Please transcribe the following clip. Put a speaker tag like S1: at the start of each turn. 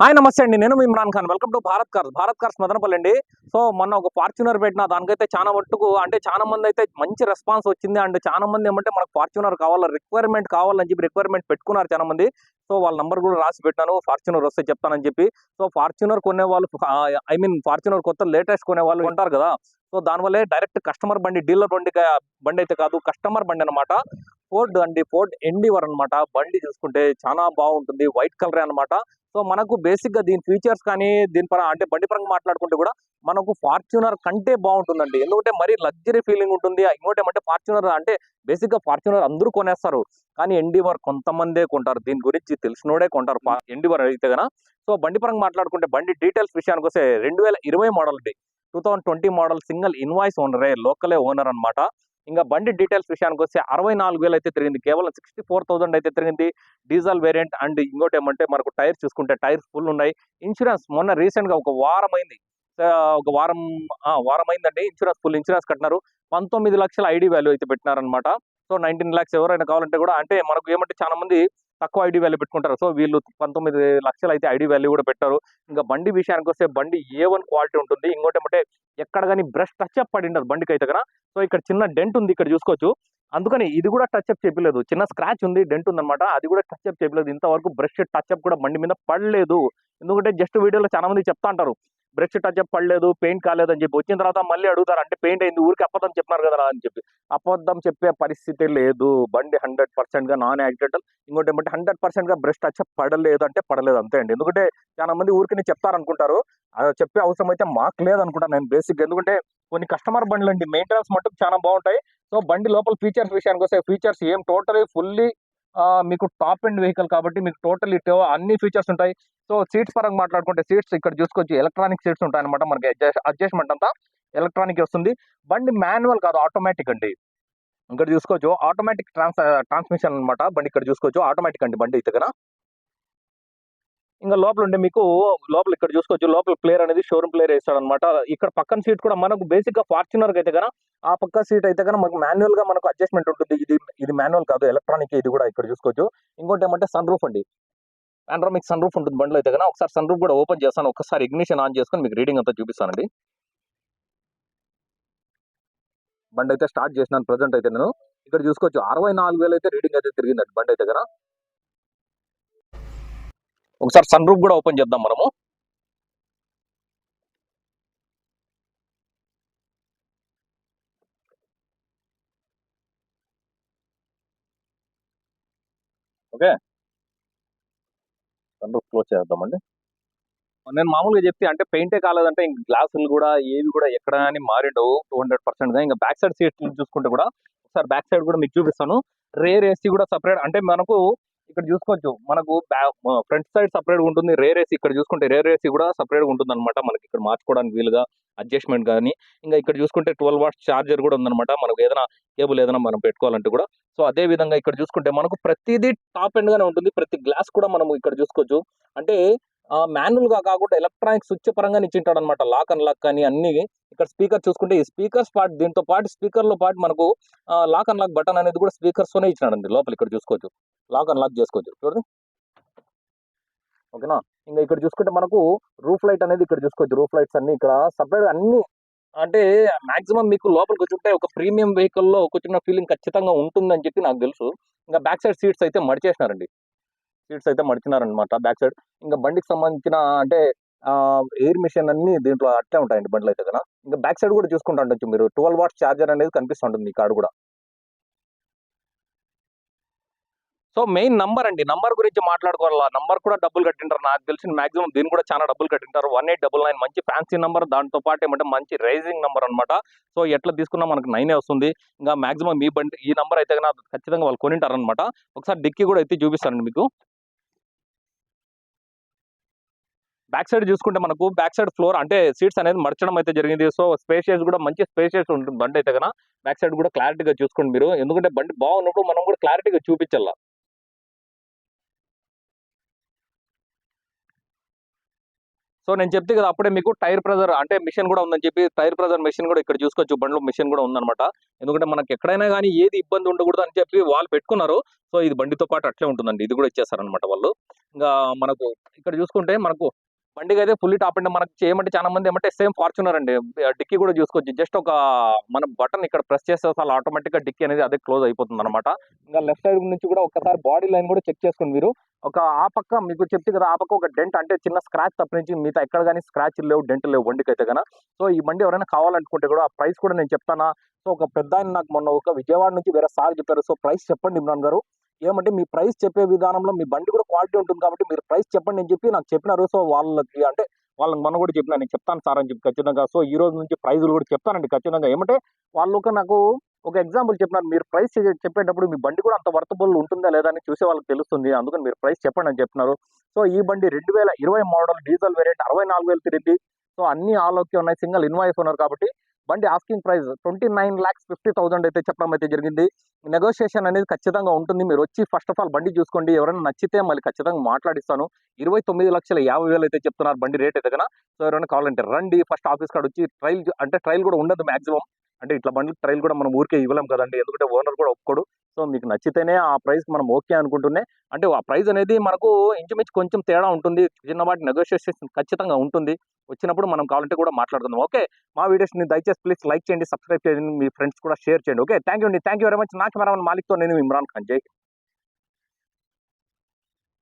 S1: Hi namaste అండి. నేను మీ Imran Khan. Welcome to Bharat cars Madanapalle అండి. సో మొన్న ఒక ఫార్చునర్ పెట్టిన దానికైతే చాలా మట్టుకు అంటే చాలా మంది అయితే మంచి రెస్పాన్స్ వచ్చింది. అండ్ చాలా మంది ఏమంటే మనకు ఫార్చునర్ కావాలా, రిక్వైర్మెంట్ కావాలని చెప్పి రిక్వైర్మెంట్ పెట్టుకున్నారు చాలా మంది. సో వాళ్ళ నంబర్ కూడా రాసి పెట్టాను, ఫార్చునర్ వస్తే చెప్తానని చెప్పి. సో ఫార్చునర్ కొనే వాళ్ళు ఫార్చునర్ కొత్త లేటెస్ట్ కొనే వాళ్ళు ఉంటారు కదా. సో దానివల్లే డైరెక్ట్ కస్టమర్ బండి, డీలర్ బండి అయితే కాదు, కస్టమర్ బండి అనమాట. ఫోర్డ్ ఎండీవర్ అనమాట. బండి చూసుకుంటే చాలా బాగుంటుంది, వైట్ కలర్ అనమాట. సో మనకు బేసిక్ గా దీని ఫీచర్స్ కానీ అంటే బండి పరంగా మాట్లాడుకుంటే కూడా మనకు ఫార్చునర్ కంటే బాగుంటుందండి. ఎందుకంటే మరీ లగ్జరీ ఫీలింగ్ ఉంటుంది. ఇంకోటి ఏమంటే ఫార్చునర్ అంటే బేసిక్ గా ఫార్చునర్ అందరూ కొనేస్తారు, కానీ ఎండీవర్ కొంతమందే కొంటారు. దీని గురించి తెలిసినోడే కొంటారు ఎండీవర్ అయితే కనుక. సో బండి పరంగా మాట్లాడుకుంటే బండి డీటెయిల్స్ విషయానికి వస్తే 2020 మోడల్ అండి. 2020 మోడల్, సింగిల్ ఇన్వాయిస్ ఓనరే, లోకలే ఓనర్ అనమాట. ఇంకా బండి డీటెయిల్స్ విషయానికి వస్తే 64,000 అయితే తిరిగింది, కేవలం 64,000 అయితే తిరిగింది. Diesel variant. అండ్ ఇంకోటి ఏమంటే మనకు టైర్స్ చూసుకుంటే టైర్స్ ఫుల్ ఉన్నాయి. ఇన్సూరెన్స్ మొన్న రీసెంట్ గా ఒక వారం అయింది, వారం అయిందండి. ఫుల్ ఇన్సూరెన్స్ కట్టినారు. 19 లక్షల ఐడి వాల్యూ అయితే పెట్టినారనమాట. సో 19 lakhs ఎవరైనా కావాలంటే కూడా, అంటే మనకు ఏమంటే చాలా మంది తక్కువ ఐడి వాల్యూ పెట్టుకుంటారు. సో వీళ్ళు 19 లక్షలు అయితే ఐడి వాల్యూ కూడా పెట్టారు. ఇంకా బండి విషయానికి వస్తే బండి A1 క్వాలిటీ ఉంటుంది. ఇంకోటి ఏమంటే ఎక్కడ కానీ బ్రష్ టచ్ అప్ పడి ఉండదు బండికి అయితే కదా. సో ఇక్కడ చిన్న డెంట్ ఉంది, ఇక్కడ చూసుకోవచ్చు. అందుకని ఇది కూడా టచ్ అప్ చెప్పలేదు. చిన్న స్క్రాచ్ ఉంది, డెంట్ ఉందన్నమాట. అది కూడా టచ్ అప్ చెప్పలేదు. ఇంతవరకు బ్రష్ టచ్ అప్ కూడా బండి మీద పడలేదు. ఎందుకంటే జస్ట్ వీడియోలో చాలా మంది చెప్తా అంటారు బ్రష్ టచ్ అప్ పడలేదు, పెయింట్ కాలేదు అని చెప్పి. వచ్చిన తర్వాత మళ్ళీ అడుగుతారు, అంటే పెయింట్ అయింది, ఊరికి అబద్ధం చెప్పినారు కదా అని చెప్పి. అబద్ధం చెప్పే పరిస్థితి లేదు. బండి 100% గా నాన్ యాక్సిడెంటల్. ఇంకోటి ఏమంటే 100% గా బ్రష్ టచ్ అప్ పడలేదు అంటే పడలేదు, అంతే అండి. ఎందుకంటే చాలా మంది ఊరికి చెప్తారనుకుంటారు, అది చెప్పే అవసరం అయితే మాకు లేదనుకుంటాను నేను బేసిక్. ఎందుకంటే కొన్ని కస్టమర్ బండ్లు అండి, మెయింటెనెన్స్ మటుకు చాలా బాగుంటాయి. సో బండి లోపల ఫీచర్స్ విషయానికి వస్తే ఫీచర్స్ ఏం టోటలీ ఫుల్లీ మీకు టాప్ ఎండ్ వెహికల్ కాబట్టి మీకు టోటల్ అన్ని ఫీచర్స్ ఉంటాయి. సో సీట్స్ పరంగా మాట్లాడుకుంటే సీట్స్ ఇక్కడ చూసుకోవచ్చు, ఎలక్ట్రానిక్ సీట్స్ ఉంటాయి అనమాట. మనకి అడ్జస్ట్మెంట్ అంతా ఎలక్ట్రానిక్ వస్తుంది. బండి మాన్యువల్ కాదు, ఆటోమేటిక్ అండి. ఇక్కడ చూసుకోవచ్చు ఆటోమేటిక్ ట్రాన్స్మిషన్ అనమాట. బండి ఇక్కడ చూసుకోవచ్చు ఆటోమేటిక్ అండి బండి అయితే కదా. ఇంకా లోపల ఉంటే మీకు లోపల ఇక్కడ చూసుకోవచ్చు, లోపల ప్లేయర్ అనేది షోరూమ్ ప్లేయర్ వేస్తాడు అనమాట. ఇక్కడ పక్కన సీట్ కూడా మనకు బేసిక్ గా ఫార్చునర్ అయితే కన్నా ఆ పక్క సీట్ అయితే కన్నా మనకు మాన్యువల్ గా మనకు అడ్జస్ట్మెంట్ ఉంటుంది. ఇది మాన్యువల్ కాదు, ఎలక్ట్రానిక్. ఇది కూడా ఇక్కడ చూసుకోవచ్చు. ఇంకోటి ఏమంటే సన్ రూఫ్ అండి, పానరామిక్ సన్ రూఫ్ ఉంటుంది బండిలో అయితే కన్నా. ఒకసారి సన్ రూఫ్ కూడా ఓపెన్ చేస్తాను, ఒకసారి ఇగ్నిషన్ ఆన్ చేసుకొని మీకు రీడింగ్ అంతా చూపిస్తానండి. బండి అయితే స్టార్ట్ చేసినాను ప్రజెంట్ అయితే నేను. ఇక్కడ చూసుకోవచ్చు 64,000 అయితే రీడింగ్ అయితే తిరిగిందండి బండి అయితే కదా. ఒకసారి సన్ రూఫ్ కూడా ఓపెన్ చేద్దాం మనము. ఓకే, సన్ రూఫ్ క్లోజ్ చేద్దామండి. నేను మామూలుగా చెప్తే అంటే పెయింటే కాలేదంటే ఇంక గ్లాసులు కూడా ఏవి కూడా ఎక్కడ కానీ మారిండవు 200%. ఇంకా బ్యాక్ సైడ్ సీట్ చూసుకుంటే కూడా ఒకసారి బ్యాక్ సైడ్ కూడా మీకు చూపిస్తాను. రేర్ ఏసీ కూడా సపరేట్, అంటే మనకు ఇక్కడ చూసుకోవచ్చు, మనకు ఫ్రంట్ సైడ్ సపరేట్ ఉంటుంది. రేర్ ఏసీ ఇక్కడ చూసుకుంటే రేర్ ఏసీ కూడా సపరేట్ ఉంటుంది అనమాట. మనకి ఇక్కడ మార్చుకోవడానికి వీలుగా అడ్జస్ట్మెంట్ కానీ. ఇంకా ఇక్కడ చూసుకుంటే 12 watts ఛార్జర్ కూడా ఉందన్నమాట, మనకు ఏదైనా కేబుల్ ఏదైనా మనం పెట్టుకోవాలంటే కూడా. సో అదే విధంగా ఇక్కడ చూసుకుంటే మనకు ప్రతిదీ టాప్ ఎండ్ గానే ఉంటుంది. ప్రతి గ్లాస్ కూడా మనం ఇక్కడ చూసుకోవచ్చు. అంటే మాన్యువల్ గా కాకుండా ఎలక్ట్రానిక్ స్విచ్ పరంగా ఇచ్చింటాడు అనమాట. లాక్ అండ్ లాక్ కానీ అన్ని. ఇక్కడ స్పీకర్ చూసుకుంటే ఈ స్పీకర్స్ పార్ట్, దీంతో పాటు స్పీకర్ లో పాటు మనకు లాక్ అండ్ లాక్ బటన్ అనేది కూడా స్పీకర్స్ తోనే ఇచ్చినాడండి లోపల. ఇక్కడ చూసుకోవచ్చు, లాక్ అండ్ లాక్ చేసుకోవచ్చు చూడండి. ఓకేనా. ఇంకా ఇక్కడ చూసుకుంటే మనకు రూఫ్ లైట్ అనేది ఇక్కడ చూసుకోవచ్చు. రూఫ్ లైట్స్ అన్ని ఇక్కడ సపరేట్ అన్ని. అంటే మాక్సిమం మీకు లోపలికి కూర్చుంటే ఒక ప్రీమియం వెహికల్ లో కూర్చున్న ఫీలింగ్ ఖచ్చితంగా ఉంటుందని చెప్పి నాకు తెలుసు. ఇంకా బ్యాక్ సైడ్ సీట్స్ అయితే మడిచేసినారండి, సీట్స్ అయితే మడిచినారనమాట బ్యాక్ సైడ్. ఇంకా బండికి సంబంధించిన అంటే ఎయిర్ మిషన్ అన్ని దీంట్లో అట్లే ఉంటాయండి బండ్లు అయితే కదా. ఇంకా బ్యాక్ సైడ్ కూడా చూసుకుంటా ఉండొచ్చు మీరు, 12 watts ఛార్జర్ అనేది కనిపిస్తుంటుంది ఈ కార్డు కూడా. సో మెయిన్ నంబర్ అండి, నంబర్ గురించి మాట్లాడుకోవాలి. నంబర్ కూడా డబ్బులు కట్టింటారు నాకు తెలిసిన మాక్సిమం. దీన్ని కూడా చాలా డబ్బులు కట్టింటారు. 1899 మంచి ఫ్యాన్సీ నంబర్, దాంతో పాటు ఏమంటే మంచి రైజింగ్ నంబర్ అనమాట. సో ఎట్లా తీసుకున్నా మనకు 9 వస్తుంది. ఇంకా మాక్సిమం మీ బండి ఈ నంబర్ అయితే కన్నా ఖచ్చితంగా వాళ్ళు కొనింటారు అనమాట. ఒకసారి డిక్కీ కూడా అయితే చూపిస్తానండి మీకు. బ్యాక్ సైడ్ చూసుకుంటే మనకు బ్యాక్ సైడ్ ఫ్లోర్ అంటే సీట్స్ అనేది మర్చడం అయితే జరిగింది. సో స్పేషియస్ కూడా మంచి స్పేషియస్ ఉంటుంది బండి అయితే కన్నా. బ్యాక్ సైడ్ కూడా క్లారిటీగా చూసుకోండి మీరు, ఎందుకంటే బండి బాగున్నప్పుడు మనం కూడా క్లారిటీగా చూపించాల. సో నేను చెప్తే కదా అప్పుడే మీకు టైర్ ప్రెజర్ అంటే మిషన్ కూడా ఉందని చెప్పి, టైర్ ప్రెజర్ మిషన్ కూడా ఇక్కడ చూసుకోవచ్చు. బండిలో మిషన్ కూడా ఉందన్నమాట. ఎందుకంటే మనకి ఎక్కడైనా కానీ ఏది ఇబ్బంది ఉండకూడదు అని చెప్పి వాళ్ళు పెట్టుకున్నారు. సో ఇది బండితో పాటు అట్లే ఉంటుందండి, ఇది కూడా ఇచ్చేస్తారనమాట వాళ్ళు. ఇంకా మనకు ఇక్కడ చూసుకుంటే మనకు బండికి అయితే ఫుల్లీ టాప్ అండ్ మనకు చేయమంటే చాలా మంది ఏమంటే సేమ్ ఫార్చునర్ అండి. డిక్కీ కూడా చూసుకోవచ్చు. జస్ట్ ఒక మనం బటన్ ఇక్కడ ప్రెస్ చేస్తే అసలు ఆటోమేటిక్‌గా డిక్కీ అనేది అదే క్లోజ్ అయిపోతుందన్నమాట. ఇంకా లెఫ్ట్ సైడ్ నుంచి కూడా ఒక్కసారి బాడీ లైన్ కూడా చెక్ చేసుకోండి మీరు. ఒక ఆ పక్క మీకు చెప్తే కదా! ఆ పక్క ఒక డెంట్ అంటే చిన్న స్క్రాచ్ తప్పించి మిగతా ఎక్కడ గాని స్క్రాచ్‌లు లేవు, డెంట్‌లు లేవు బండికైతే గన. సో, ఈ బండి ఎవరైనా కావాలనుకుంటే కూడా ఆ ప్రైస్ కూడా నేను చెప్తానా? సో, ఒక పెద్దాయన నాకు మొన్న ఒక విజయవాడ నుంచి వేరే సార్ చెప్పారు. సో, ప్రైస్ చెప్పండి ఇమ్రాన్ గారు. ఏమంటే మీ ప్రైస్ చెప్పే విధానంలో మీ బండి కూడా క్వాలిటీ ఉంటుంది కాబట్టి మీరు ప్రైస్ చెప్పండి అని చెప్పి నాకు చెప్పినారు. సో, వాళ్ళకి అంటే వాళ్ళకి మొన్న కూడా చెప్పినా నేను చెప్తాను సార్ అని చెప్పి ఖచ్చితంగా. సో, ఈ రోజు నుంచి ప్రైజ్‌లు కూడా చెప్తానండి ఖచ్చితంగా. ఏమంటే వాళ్ళు నాకు ఒక ఎగ్జాంపుల్ చెప్పినారు. మీరు ప్రైస్ చెప్పేటప్పుడు మీ బండి కూడా అంత వర్తబుల్ ఉంటుందా లేదా అని చూసే వాళ్ళకి తెలుస్తుంది. అందుకని మీరు ప్రైస్ చెప్పండి అని చెప్తున్నారు. సో, ఈ బండి 2020 మోడల్ డీజిల్ వేరియంట్ 64,000 తిరిగింది. సో, అన్నీ ఆల్ ఓకే ఉన్నాయి. సింగిల్ ఇన్వాయిస్ ఓనర్ కాబట్టి బండి ఆస్కింగ్ ప్రైస్ 29,50,000 అయితే చెప్పడం అయితే జరిగింది. నెగోషియేషన్ అనేది ఖచ్చితంగా ఉంటుంది. మీరొచ్చి ఫస్ట్ ఆఫ్ ఆల్ బండి చూసుకోండి. ఎవరైనా నచ్చితే మళ్ళీ ఖచ్చితంగా మాట్లాడిస్తాను. 29,50,000 అయితే చెప్తున్నారు బండి రేట్ అయితే గన. సో, ఎవరైనా కావాలంటే రండి. ఫస్ట్ ఆఫీస్ కాడొచ్చి ట్రైల్ కూడా ఉండదు మాక్సిమం. అంటే ఇట్లా బండ్లకి ట్రైల్ కూడా మనం ఊరికే ఇవ్వలేం కదండీ. ఎందుకంటే ఓనర్ కూడా ఒప్పుకోడు. సో, మీకు నచ్చితేనే ఆ ప్రైస్‌కి మనం ఓకే అనుకుంటూనే అంటే ఆ ప్రైస్ అనేది మనకు ఇంచుమించు కొంచెం తేడా ఉంటుంది. చిన్నపాటి నెగోషియేషన్ ఖచ్చితంగా ఉంటుంది. వచ్చినప్పుడు మనం కావాలంటే కూడా మాట్లాడుకుందాం. ఓకే. మా వీడియోస్‌ని దయచేసి ప్లీజ్ లైక్ చేయండి, సబ్స్క్రైబ్ చేయండి. మీ ఫ్రెండ్స్ కూడా షేర్ చేయండి. ఓకే. థాంక్ యూ అండి. Thank you very much. నా కెమెరామన్ మాలిక్‌తో నేను ఇమ్రాన్ ఖాన్. జై హింద్.